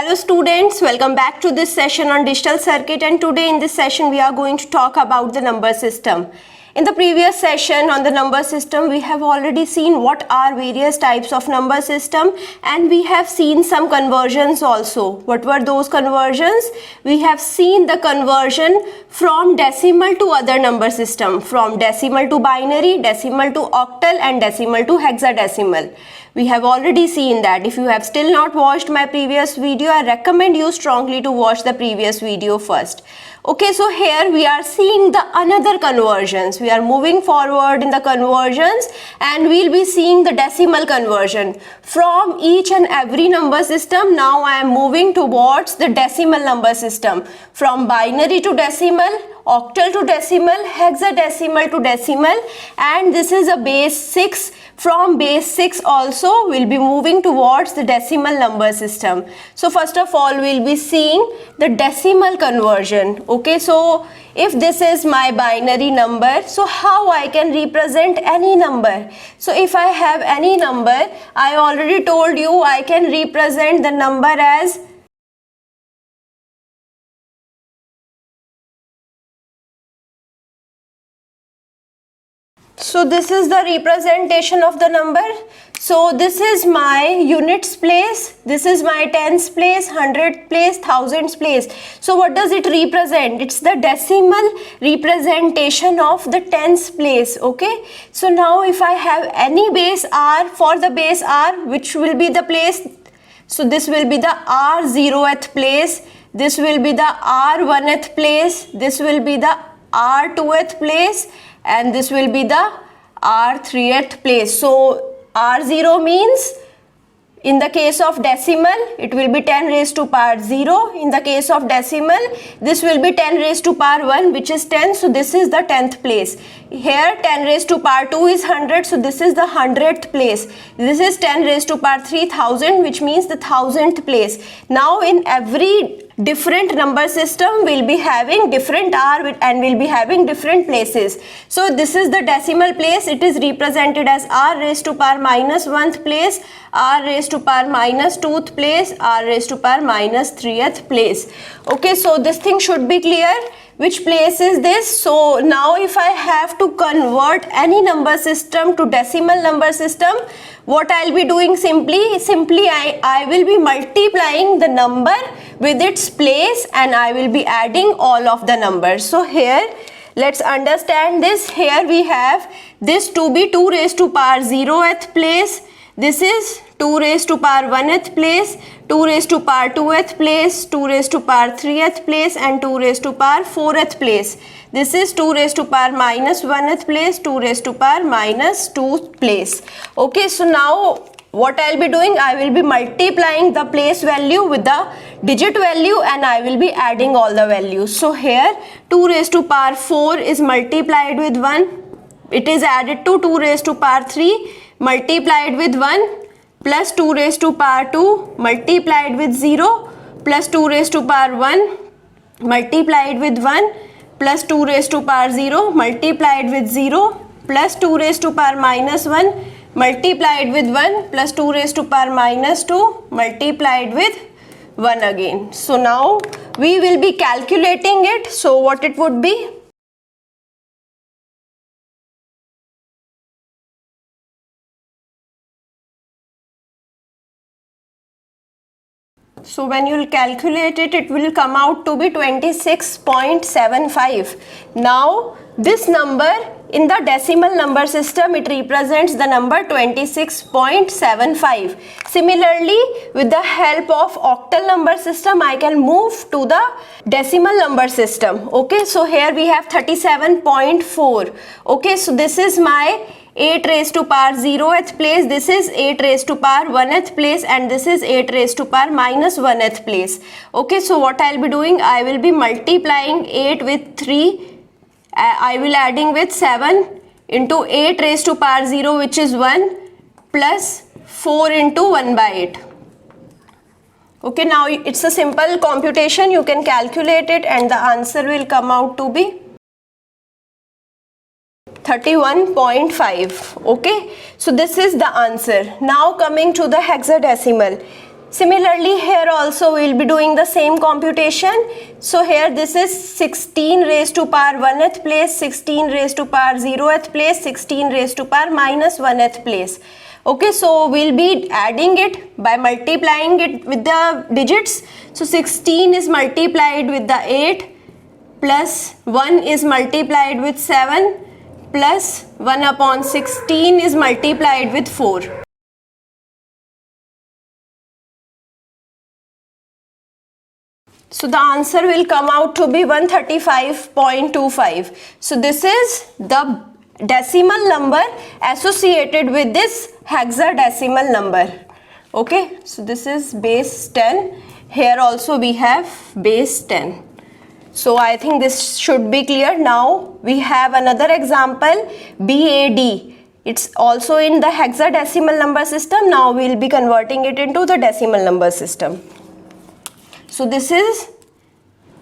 Hello students, welcome back to this session on digital circuit, and today in this session we are going to talk about the number system. In the previous session on the number system, we have already seen what are various types of number system, and we have seen some conversions also. What were those conversions? We have seen the conversion from decimal to other number system, from decimal to binary, decimal to octal, and decimal to hexadecimal. We have already seen that. If you have still not watched my previous video, I recommend you strongly to watch the previous video first. Okay, so here we are seeing the another conversions. We are moving forward in the conversions and we'll be seeing the decimal conversion. From each and every number system, now I am moving towards the decimal number system. From binary to decimal, octal to decimal, hexadecimal to decimal, and this is a base 6. From base 6 also we'll be moving towards the decimal number system. So first of all we'll be seeing the decimal conversion. Okay, so if this is my binary number, so how I can represent any number? So if I have any number, I already told you I can represent the number as so this is the representation of the number. So this is my units place, this is my tens place, hundred place, thousands place. So what does it represent? It's the decimal representation of the tens place. Okay, so now if I have any base r, for the base r, which will be the place, so this will be the r0th place, this will be the r1th place, this will be the r2th place, and this will be the r3th place. So r0 means, in the case of decimal, it will be 10 raised to power 0. In the case of decimal, this will be 10 raised to power 1, which is 10. So this is the 10th place. Here 10 raised to power 2 is 100. So this is the 100th place. This is 10 raised to power 3000, which means the 1000th place. Now in every different number system will be having different r and will be having different places. So this is the decimal place. It is represented as r raised to power minus 1th place, r raised to power minus 2th place, r raised to power minus 3th place. Okay, so this thing should be clear. Which place is this? So now if I have to convert any number system to decimal number system, what I'll be doing simply I will be multiplying the number with its place and I will be adding all of the numbers. So here let's understand this. Here we have this to be 2 raised to power 0th place. This is 2 raised to power 1th place, 2 raised to power 2th place, 2 raised to power 3th place, and 2 raised to power 4th place. This is 2 raised to power minus 1th place, 2 raised to power minus 2th place. Okay, so now what I'll be doing, I will be multiplying the place value with the digit value and I will be adding all the values. So here 2 raised to power 4 is multiplied with 1. It is added to 2 raised to power 3 multiplied with 1 plus 2 raised to power 2 multiplied with 0 plus 2 raised to power 1 multiplied with 1 plus 2 raised to power 0 multiplied with 0 plus 2 raised to power minus 1 multiplied with 1 plus 2 raised to power minus 2 multiplied with 1 again. So now we will be calculating it. So what it would be? So when you will calculate it, it will come out to be 26.75. Now this number in the decimal number system, it represents the number 26.75. Similarly, with the help of octal number system, I can move to the decimal number system. Okay, so here we have 37.4. Okay, so this is my 8 raised to power 0th place, this is 8 raised to power 1th place, and this is 8 raised to power minus 1th place. Okay, so what I'll be doing, I will be multiplying 8 with 3, I will adding with 7 into 8 raised to power 0, which is 1, plus 4 into 1 by 8. Okay, now it's a simple computation, you can calculate it and the answer will come out to be 31.5. Okay, so this is the answer. Now coming to the hexadecimal. Similarly, here also we will be doing the same computation. So here this is 16 raised to power 1th place, 16 raised to power 0th place, 16 raised to power minus 1th place. Okay, so we'll be adding it by multiplying it with the digits. So 16 is multiplied with the 8 plus 1 is multiplied with 7 plus 1 upon 16 is multiplied with 4. So the answer will come out to be 135.25. So this is the decimal number associated with this hexadecimal number. Okay, so this is base 10. Here also we have base 10. So I think this should be clear. Now we have another example, BAD. It's also in the hexadecimal number system. Now we will be converting it into the decimal number system. So this is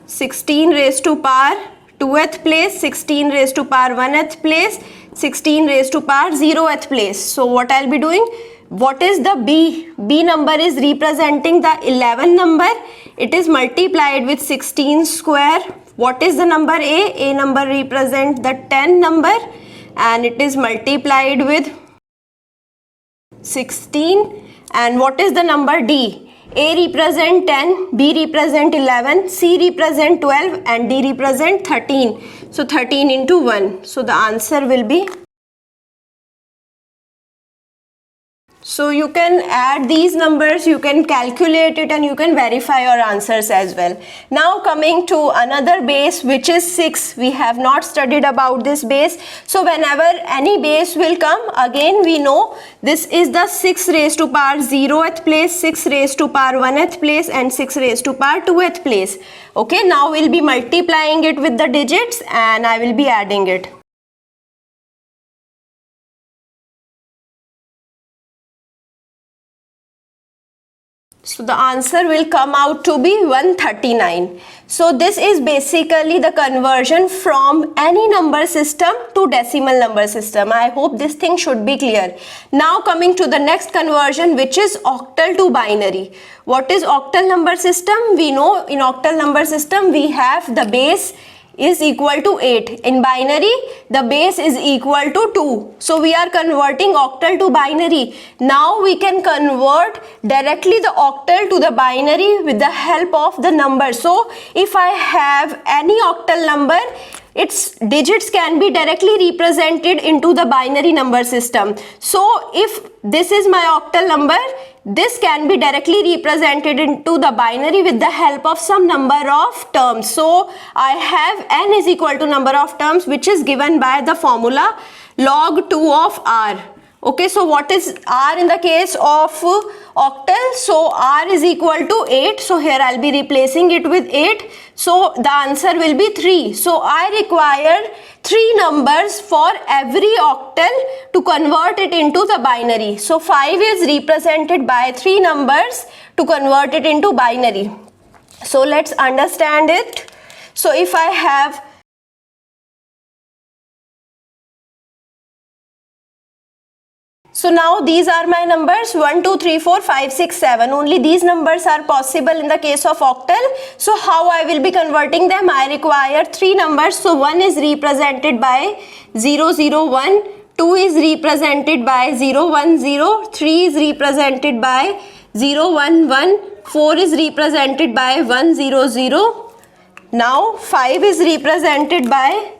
16 raised to power 2th place, 16 raised to power 1th place, 16 raised to power 0th place. So what I'll be doing, what is the B? B number is representing the 11 number. It is multiplied with 16 square. What is the number A? A number represents the 10 number and it is multiplied with 16. And what is the number D? A represent 10, B represent 11, C represent 12 and D represent 13. So 13 into 1. So the answer will be. So you can add these numbers, you can calculate it and you can verify your answers as well. Now coming to another base which is 6. We have not studied about this base. So whenever any base will come, again we know this is the 6 raised to power 0th place, 6 raised to power 1th place and 6 raised to power 2th place. Okay, now we'll be multiplying it with the digits and I will be adding it. So the answer will come out to be 139. So this is basically the conversion from any number system to decimal number system. I hope this thing should be clear. Now coming to the next conversion, which is octal to binary. What is octal number system? We know in octal number system we have the base is equal to 8. In binary, the base is equal to 2. So we are converting octal to binary. Now we can convert directly the octal to the binary with the help of the number. So if I have any octal number, its digits can be directly represented into the binary number system. So if this is my octal number, this can be directly represented into the binary with the help of some number of terms. So I have n is equal to number of terms which is given by the formula log 2 of r. Okay, so what is r in the case of octal? So r is equal to 8. So here I'll be replacing it with 8. So the answer will be 3. So I require 3 numbers for every octal to convert it into the binary. So 5 is represented by 3 numbers to convert it into binary. So let's understand it. So if I have So now these are my numbers 1, 2, 3, 4, 5, 6, 7. Only these numbers are possible in the case of octal. So how I will be converting them? I require 3 numbers. So 1 is represented by 0, 0, 1. 2 is represented by 0, 1, 0. 3 is represented by 0, 1, 1. 4 is represented by 1, 0, 0. Now 5 is represented by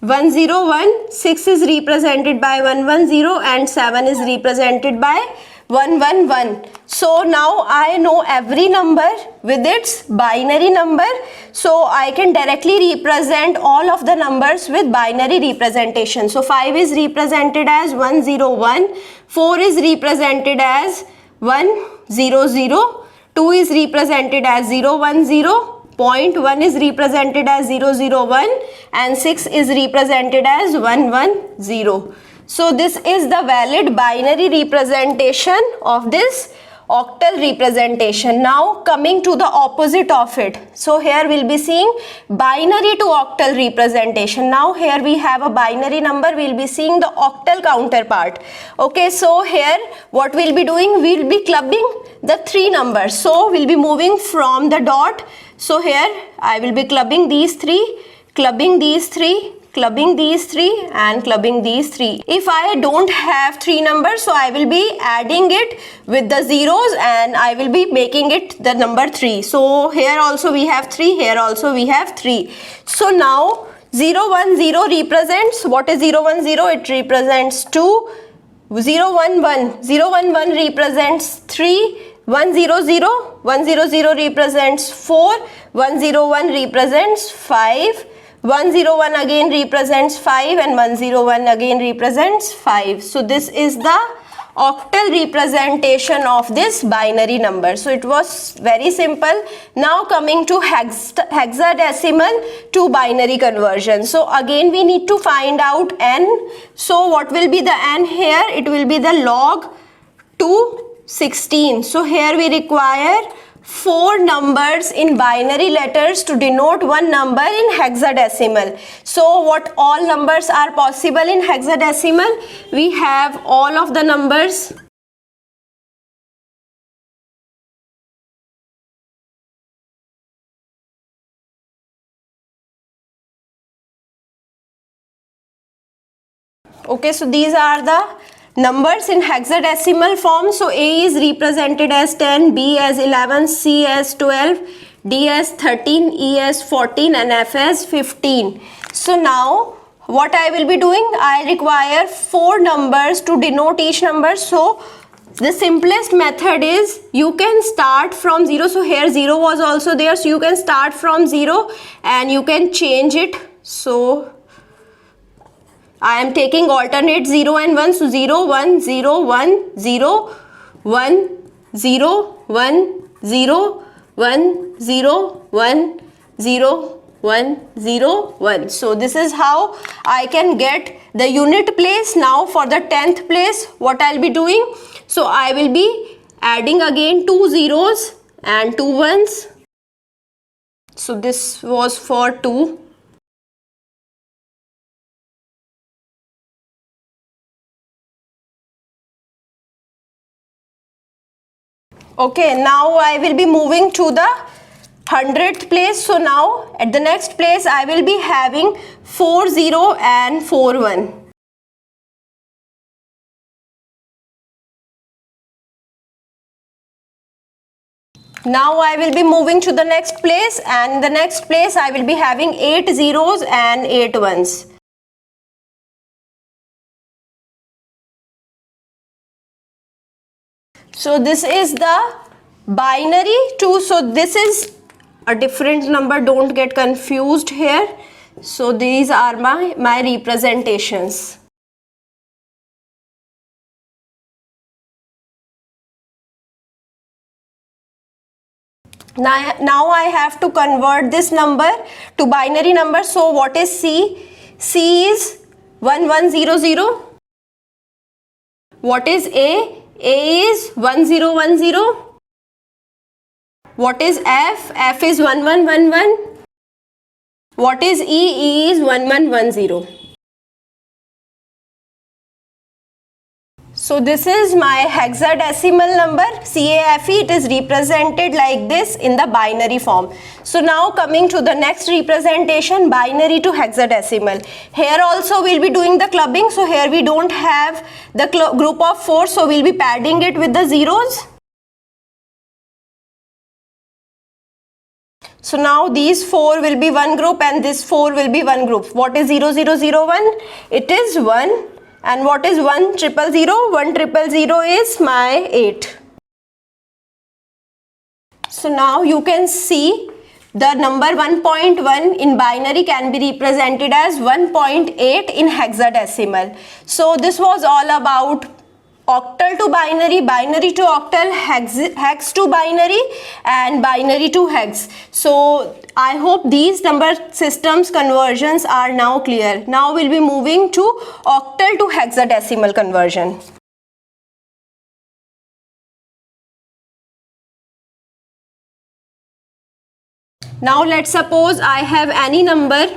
101, 6 is represented by 110 and 7 is represented by 111. So now I know every number with its binary number. So I can directly represent all of the numbers with binary representation. So 5 is represented as 101, 4 is represented as 100, 2 is represented as 010. 0.1 is represented as 001 and 6 is represented as 110. So this is the valid binary representation of this octal representation. Now coming to the opposite of it. So here we'll be seeing binary to octal representation. Now here we have a binary number, we'll be seeing the octal counterpart. Okay, so here what we'll be doing, we'll be clubbing the three numbers. So we'll be moving from the dot. So here I will be clubbing these three, clubbing these three, clubbing these three, and clubbing these three. If I don't have three numbers, so I will be adding it with the zeros and I will be making it the number 3. So here also we have 3, here also we have 3. So now 0 1 0 represents, what is 0 1 0? It represents 2. 0 1 1, 0 1 1 represents 3. 1 0 0, 1 0 0 represents 4. 1 0 1 represents 5. 1 0 1 again represents 5 and 1 0 1 again represents 5. So this is the octal representation of this binary number. So it was very simple. Now coming to hexadecimal to binary conversion. So again we need to find out n. So what will be the n here? It will be the log 216. So here we require 4 numbers in binary letters to denote one number in hexadecimal. So what all numbers are possible in hexadecimal? We have all of the numbers. Okay, so these are the numbers in hexadecimal form. So A is represented as 10, B as 11, C as 12, D as 13, E as 14 and F as 15. So now what I will be doing, I require 4 numbers to denote each number. So the simplest method is you can start from 0. So here 0 was also there. So you can start from 0 and you can change it. So I am taking alternate 0 and 1. So 0 1 0 1 0 1 0 1 0 1 0 1 0 1 0 1. So this is how I can get the unit place. Now for the 10th place, what I'll be doing? So I will be adding again 2 zeros and 2 ones. So this was for 2. Okay, now I will be moving to the 100th place. So now at the next place I will be having 4 0 and 4 1. Now I will be moving to the next place, and in the next place I will be having 8 zeros and 8 ones. So this is the binary 2. So this is a different number, don't get confused here. So these are my representations. Now I have to convert this number to binary number. So what is C? C is 1100. What is A? A is 1010. What is F? F is 1111. What is E? E is 1110. So this is my hexadecimal number CAFE. It is represented like this in the binary form. So now coming to the next representation, binary to hexadecimal. Here also we'll be doing the clubbing. So here we don't have the group of 4, so we'll be padding it with the zeros. So now these 4 will be one group and this 4 will be one group. What is 0001? It is 1. And what is 1000? 1000 is my 8. So now you can see the number 1.1 in binary can be represented as 1.8 in hexadecimal. So this was all about octal to binary, binary to octal, hex to binary and binary to hex. So I hope these number systems conversions are now clear. Now we'll be moving to octal to hexadecimal conversion. Now let's suppose I have any number.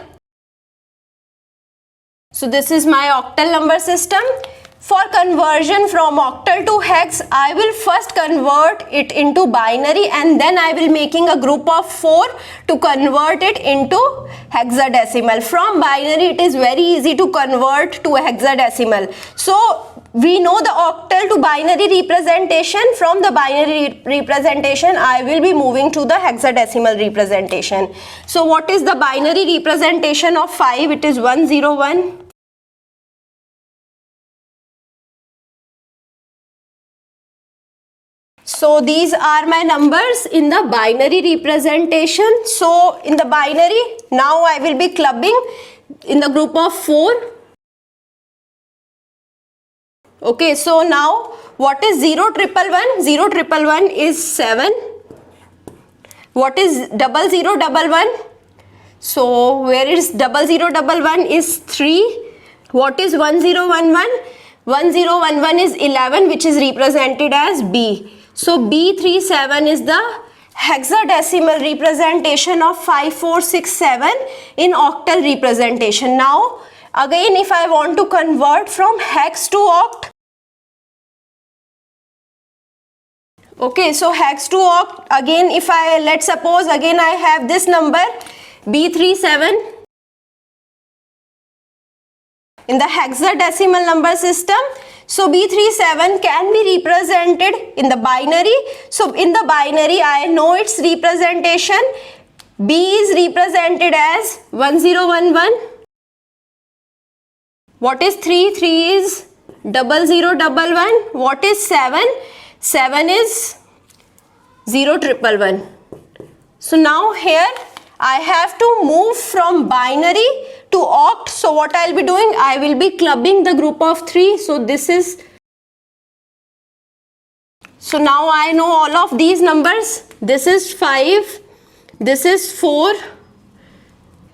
So this is my octal number system. For conversion from octal to hex, I will first convert it into binary and then I will making a group of 4 to convert it into hexadecimal. From binary it is very easy to convert to a hexadecimal. So we know the octal to binary representation. From the binary representation I will be moving to the hexadecimal representation. So what is the binary representation of 5? It is 101. So these are my numbers in the binary representation. So in the binary, now I will be clubbing in the group of 4. Okay, so now what is 0111? 0111 is 7. What is 0011? So where is 0011 is 3. What is 1011? 1011 is 11, which is represented as B. So B37 is the hexadecimal representation of 5467 in octal representation. Now again, if I want to convert from hex to oct, okay, so hex to oct, again if I, let's suppose again I have this number B37 in the hexadecimal number system. So B37 can be represented in the binary. So in the binary I know its representation. B is represented as 1011. What is 3? 3 is 0011. What is 7? 7 is 0111. So now here I have to move from binary to oct. So what I'll be doing, I will be clubbing the group of 3. So this is, so now I know all of these numbers. This is 5, this is 4,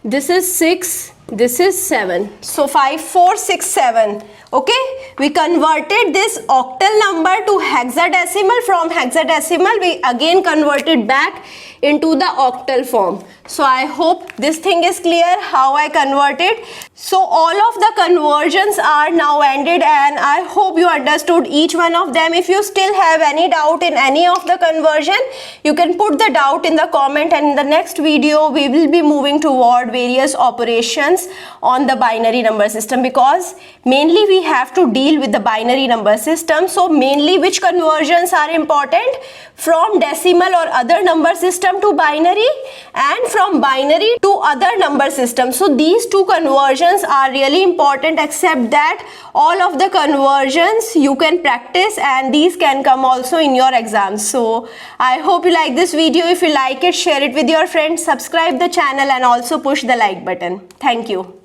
this is 6, this is 7. So 5, 4, 6, 7. Okay, we converted this octal number to hexadecimal. From hexadecimal we again converted back into the octal form. So I hope this thing is clear how I converted. So all of the conversions are now ended and I hope you understood each one of them. If you still have any doubt in any of the conversion, you can put the doubt in the comment, and in the next video we will be moving toward various operations on the binary number system, because mainly we have to deal with the binary number system. So mainly which conversions are important? From decimal or other number system to binary, and from binary to other number system. So these two conversions are really important, except that all of the conversions you can practice and these can come also in your exams. So I hope you like this video. If you like it, share it with your friends, subscribe the channel and also push the like button. Thank you.